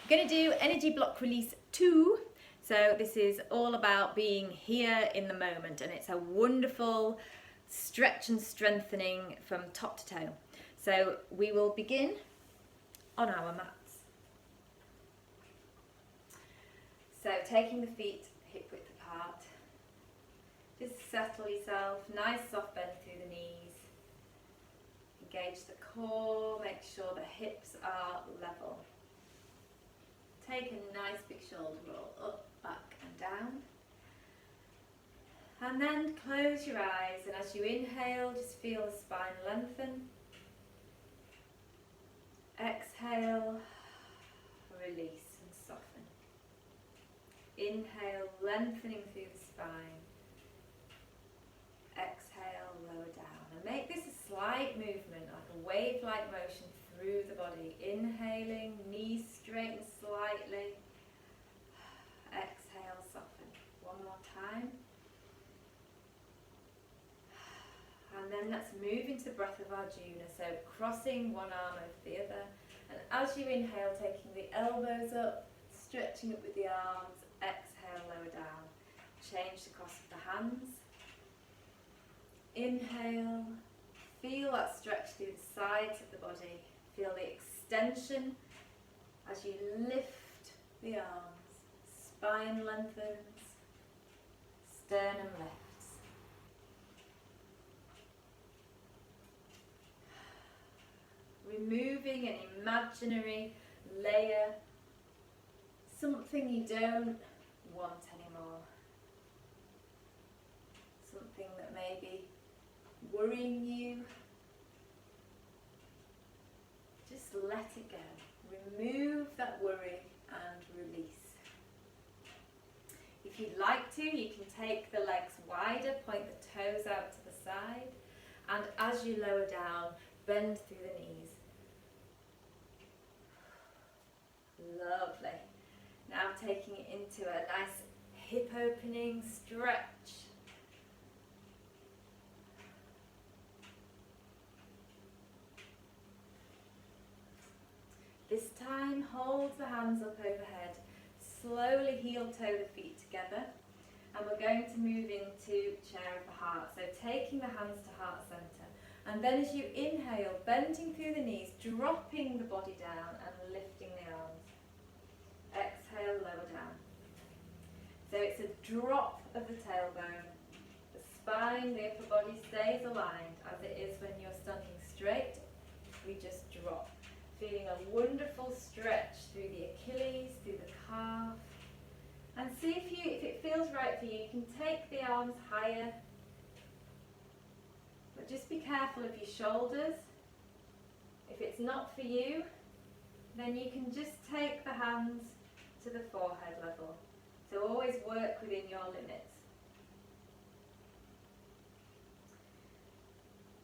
Going to do energy block release 2. So this is all about being here in the moment, and it's a wonderful stretch and strengthening from top to toe. So we will begin on our mats. So taking the feet hip width apart, just settle yourself, nice soft bend through the knees, engage the core, make sure the hips are level. Take a nice big shoulder roll up, back and down. And then close your eyes, and as you inhale, just feel the spine lengthen. Exhale, release and soften. Inhale, lengthening through the spine. Exhale, lower down. And make this a slight movement, like a wave-like motion through the body. Inhaling, knees straighten slightly. Exhale, soften. One more time. And then let's move into the breath of Arjuna. So crossing one arm over the other. And as you inhale, taking the elbows up, stretching up with the arms. Exhale, lower down. Change the cross of the hands. Inhale. Feel that stretch through the sides of the body. Feel the extension as you lift the arms. Spine lengthens. Sternum lifts. Removing an imaginary layer, something you don't want anymore. Something that may be worrying you. Just let it go. Remove that worry and release. If you'd like to, you can take the legs wider, point the toes out to the side, and as you lower down, bend through the knees. Lovely. Now taking it into a nice hip opening stretch. This time, hold the hands up overhead. Slowly heel toe the feet together. And we're going to move into chair of the heart. So taking the hands to heart center. And then as you inhale, bending through the knees, dropping the body down and lifting the arms. Exhale, lower down. So it's a drop of the tailbone. The spine, the upper body stays aligned as it is when you're standing straight. We just drop. Feeling a wonderful stretch through the Achilles, through the calf. And see if it feels right for you. You can take the arms higher. But just be careful of your shoulders. If it's not for you, then you can just take the hands to the forehead level. So always work within your limits.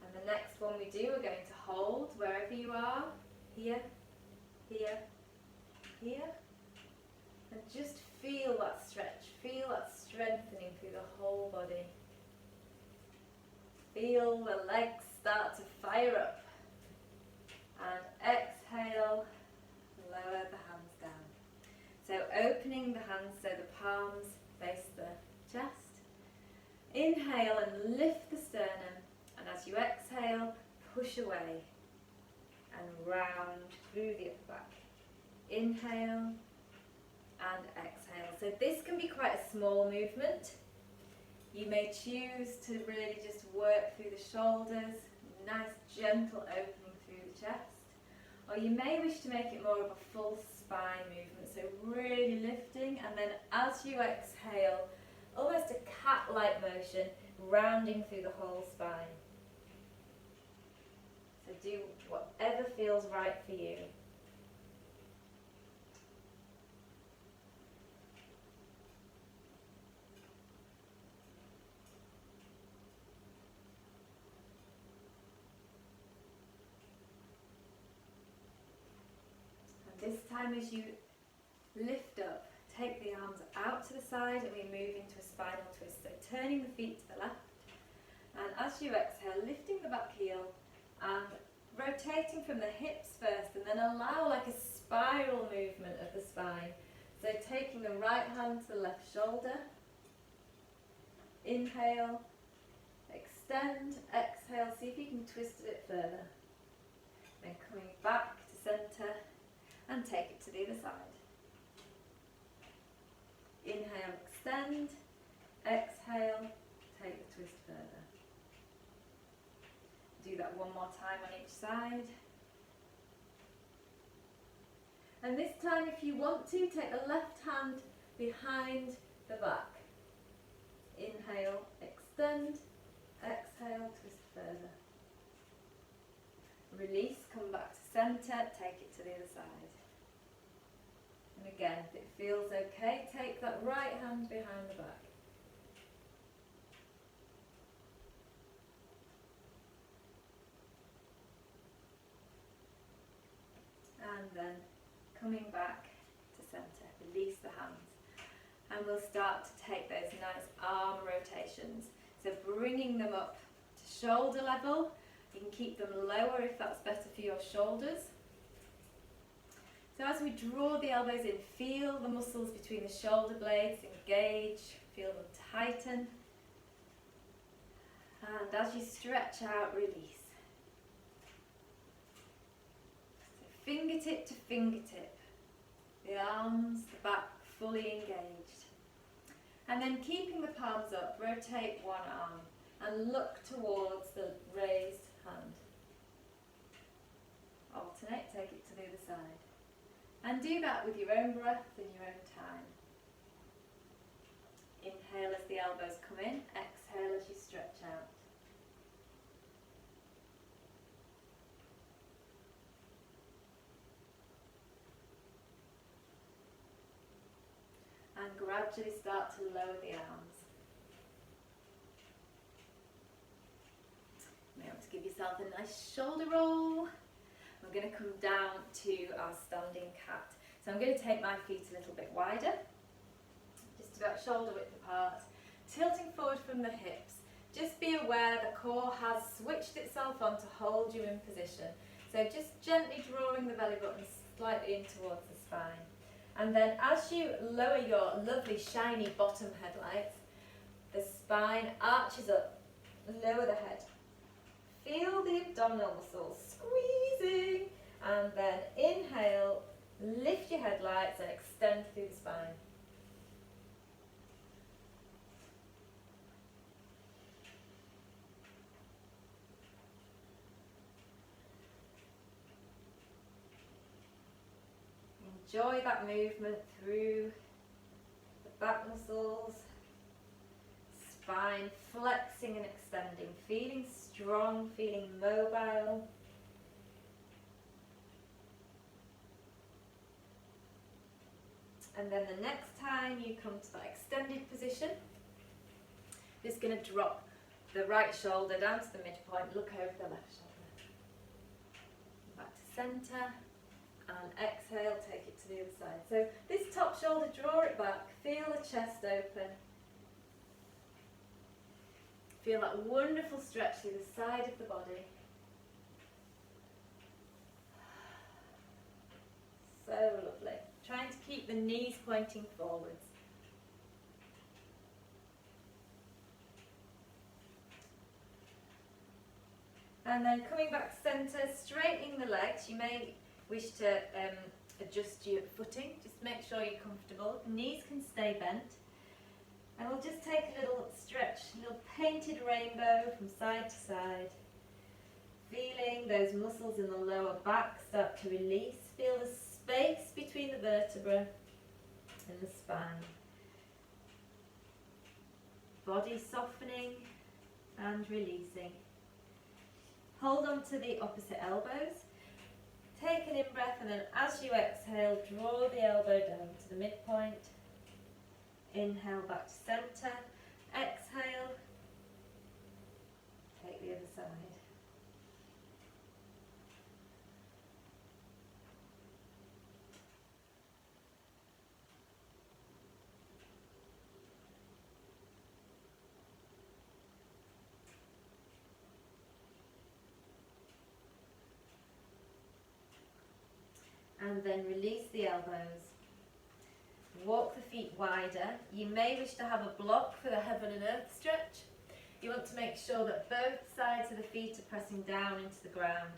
And the next one we do, we're going to hold wherever you are. Here, here, here. And just feel that stretch. Feel that strengthening through the whole body. Feel the legs start to fire up. And exhale, lower the hands down. So opening the hands so the palms face the chest. Inhale and lift the sternum. And as you exhale, push away. And round through the upper back. Inhale and exhale. So this can be quite a small movement. You may choose to really just work through the shoulders, nice gentle opening through the chest. Or you may wish to make it more of a full spine movement. So really lifting, and then as you exhale, almost a cat-like motion, rounding through the whole spine. So do whatever feels right for you. And this time as you lift up, take the arms out to the side and we move into a spinal twist. So turning the feet to the left. And as you exhale, lifting the back heel and rotating from the hips first, and then allow like a spiral movement of the spine. taking the right hand to the left shoulder. Inhale, extend, exhale, see if you can twist it a bit further. Then coming back to centre and take it to the other side. Inhale, extend, exhale, take the twist further. Do that one more time on each side. And this time, if you want to, take the left hand behind the back. Inhale, extend, exhale, twist further. Release, come back to centre, take it to the other side. And again, if it feels okay, take that right hand behind the back. And then coming back to centre, release the hands. And we'll start to take those nice arm rotations. So bringing them up to shoulder level. You can keep them lower if that's better for your shoulders. So as we draw the elbows in, feel the muscles between the shoulder blades engage, feel them tighten. And as you stretch out, release. So fingertip to fingertip. The arms, the back fully engaged. And then keeping the palms up, rotate one arm and look towards the raised hand. Alternate, take it to the other side. And do that with your own breath in your own time. Inhale as the elbows come in, exhale as you stretch out. And gradually start to lower the arms. You may want to give yourself a nice shoulder roll. We're going to come down to our standing cat. So I'm going to take my feet a little bit wider, just about shoulder width apart, tilting forward from the hips. Just be aware the core has switched itself on to hold you in position. So just gently drawing the belly button slightly in towards the spine. And then as you lower your lovely shiny bottom headlights, the spine arches up, lower the head. Feel the abdominal muscles squeezing, and then inhale, lift your headlights and extend through the spine. Enjoy that movement through the back muscles, spine flexing and extending, feeling strong, feeling mobile. And then the next time you come to that extended position, just going to drop the right shoulder down to the midpoint, look over the left shoulder. Back to centre. And exhale, take it to the other side. So this top shoulder, draw it back, feel the chest open. Feel that wonderful stretch through the side of the body. So lovely. Trying to keep the knees pointing forwards. And then coming back to centre, straightening the legs. You may wish to adjust your footing, just make sure you're comfortable. Knees can stay bent. And we'll just take a little stretch, a little painted rainbow from side to side. Feeling those muscles in the lower back start to release. Feel the space between the vertebra and the spine. Body softening and releasing. Hold on to the opposite elbows. Take an in-breath, and then as you exhale, draw the elbow down to the midpoint. Inhale back to centre. Exhale. Take the other side. And then release the elbows. Walk the feet wider. You may wish to have a block for the heaven and earth stretch. You want to make sure that both sides of the feet are pressing down into the ground.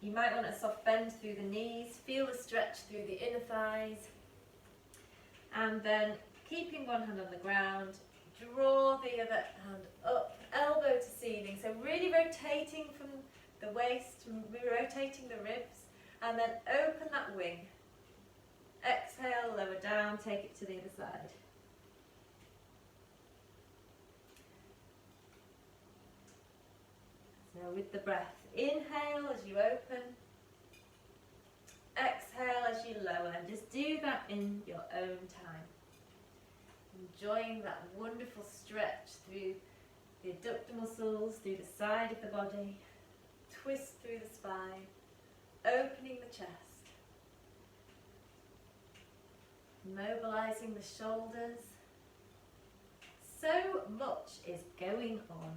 You might want a soft bend through the knees, feel the stretch through the inner thighs, and then keeping one hand on the ground, draw the other hand up, elbow to ceiling. So really rotating from the waist, rotating the ribs, and then open that wing. Exhale, lower down, take it to the other side. So with the breath, inhale as you open, exhale as you lower, and just do that in your own time. Enjoying that wonderful stretch through the adductor muscles, through the side of the body, twist through the spine, opening the chest. Mobilizing the shoulders. So much is going on.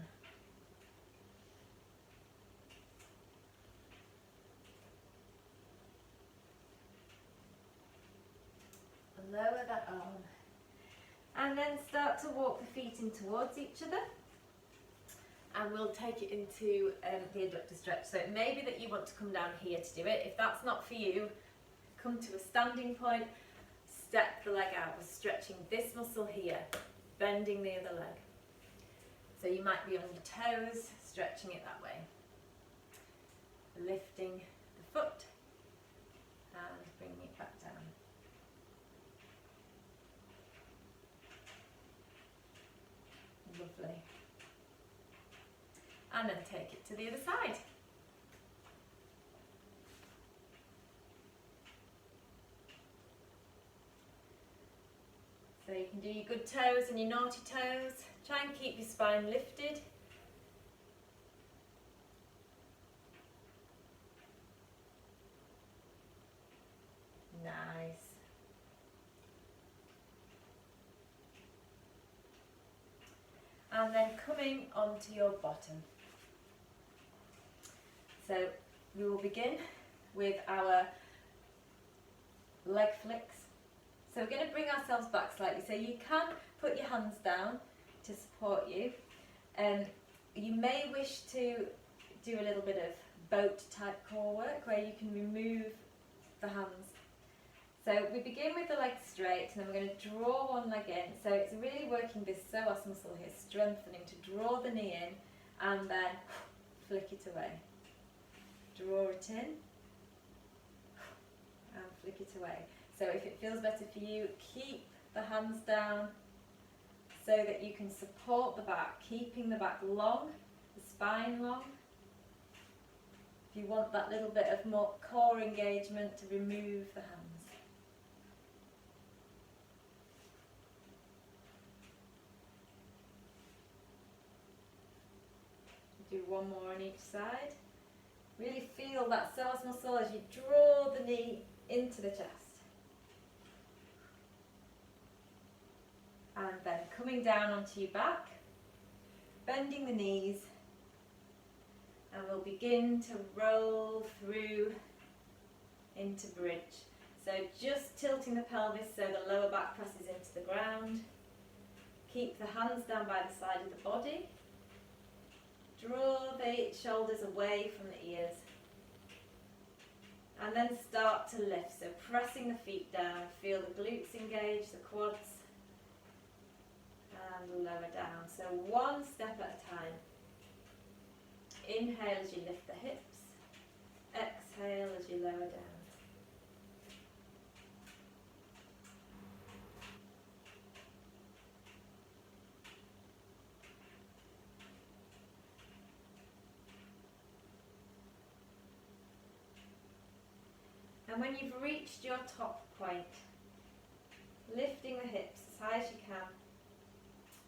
Lower that arm. And then start to walk the feet in towards each other. And we'll take it into the adductor stretch. So it may be that you want to come down here to do it. If that's not for you, come to a standing point. Step the leg out. We're stretching this muscle here, bending the other leg. So you might be on your toes, stretching it that way. Lifting the foot and bringing it back down. Lovely. And then take it to the other side. So you can do your good toes and your naughty toes. Try and keep your spine lifted. Nice. And then coming onto your bottom. So we will begin with our leg flicks. So we're going to bring ourselves back slightly. So you can put your hands down to support you. You may wish to do a little bit of boat type core work where you can remove the hands. So we begin with the legs straight, and then we're going to draw one leg in. So it's really working this psoas muscle here, strengthening to draw the knee in and then flick it away. Draw it in and flick it away. So if it feels better for you, keep the hands down so that you can support the back, keeping the back long, the spine long. If you want that little bit of more core engagement, to remove the hands. Do one more on each side. Really feel that psoas muscle as you draw the knee into the chest. And then coming down onto your back, bending the knees, and we'll begin to roll through into bridge. So just tilting the pelvis so the lower back presses into the ground. Keep the hands down by the side of the body. Draw the shoulders away from the ears. And then start to lift, so pressing the feet down. Feel the glutes engage, the quads. And lower down. So one step at a time. Inhale as you lift the hips. Exhale as you lower down. And when you've reached your top point, lifting the hips as high as you can,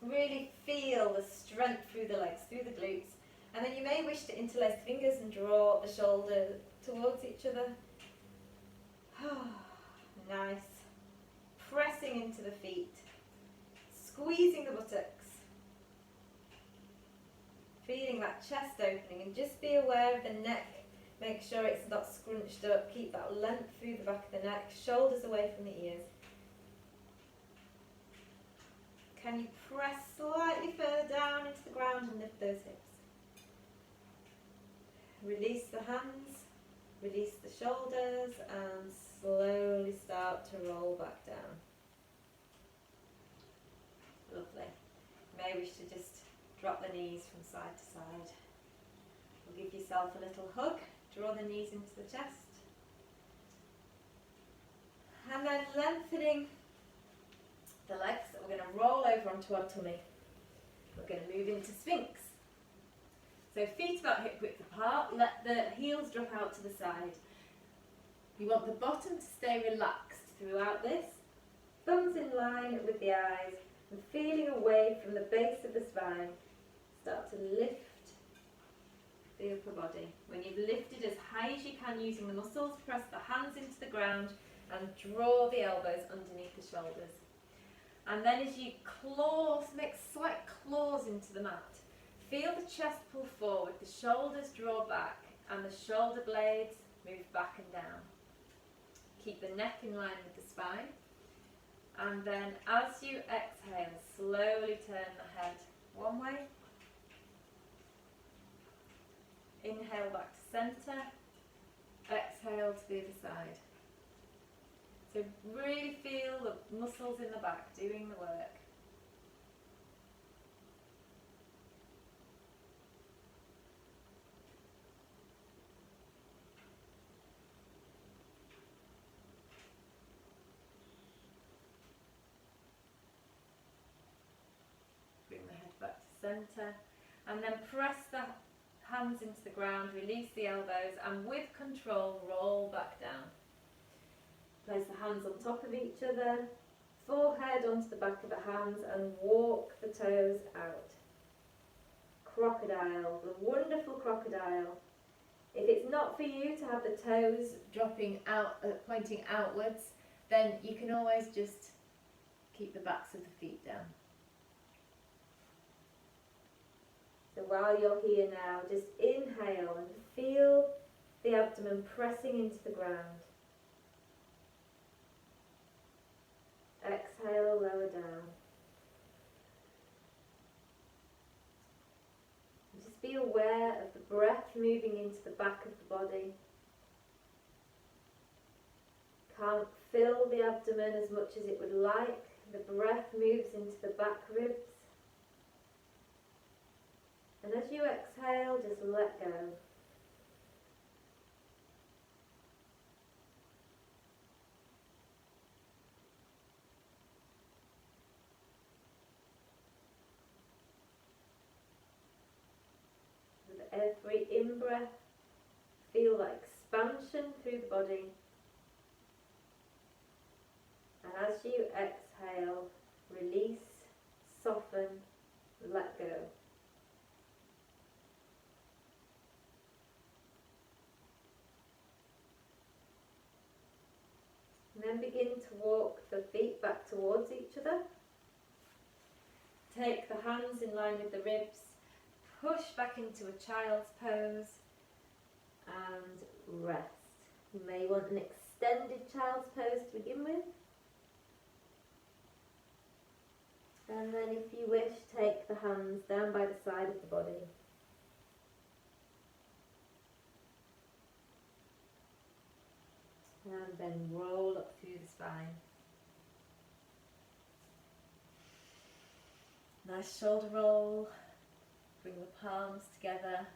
really feel the strength through the legs, through the glutes. And then you may wish to interlace the fingers and draw the shoulder towards each other. Nice. Pressing into the feet, squeezing the buttocks, feeling that chest opening, and just be aware of the neck. Make sure it's not scrunched up. Keep that length through the back of the neck, shoulders away from the ears. can you press slightly further down into the ground and lift those hips? Release the hands, release the shoulders, and slowly start to roll back down. Lovely. Maybe we should just drop the knees from side to side. We'll give yourself a little hug, draw the knees into the chest. And then lengthening the legs, we're going to roll over onto our tummy. We're going to move into Sphinx. So feet about hip width apart, let the heels drop out to the side. You want the bottom to stay relaxed throughout this. Thumbs in line with the eyes and feeling away from the base of the spine. Start to lift the upper body. When you've lifted as high as you can using the muscles, press the hands into the ground and draw the elbows underneath the shoulders. And then as you claw, make slight claws into the mat. Feel the chest pull forward, the shoulders draw back, and the shoulder blades move back and down. Keep the neck in line with the spine. And then as you exhale, slowly turn the head one way. Inhale back to centre. Exhale to the other side. So really feel the muscles in the back doing the work. Bring the head back to centre, and then press the hands into the ground, release the elbows, and with control roll back down. Place the hands on top of each other, forehead onto the back of the hands, and walk the toes out. Crocodile, the wonderful crocodile. If it's not for you to have the toes dropping out, pointing outwards, then you can always just keep the backs of the feet down. So while you're here now, just inhale and feel the abdomen pressing into the ground. Exhale, lower down. Just be aware of the breath moving into the back of the body. Can't fill the abdomen as much as it would like. The breath moves into the back ribs. And as you exhale, just let go. With every in-breath, feel that expansion through the body. And as you exhale, release, soften, let go. And then begin to walk the feet back towards each other. Take the hands in line with the ribs. Push back into a child's pose and rest. You may want an extended child's pose to begin with. And then if you wish, take the hands down by the side of the body. And then roll up through the spine. Nice shoulder roll. Bring the palms together.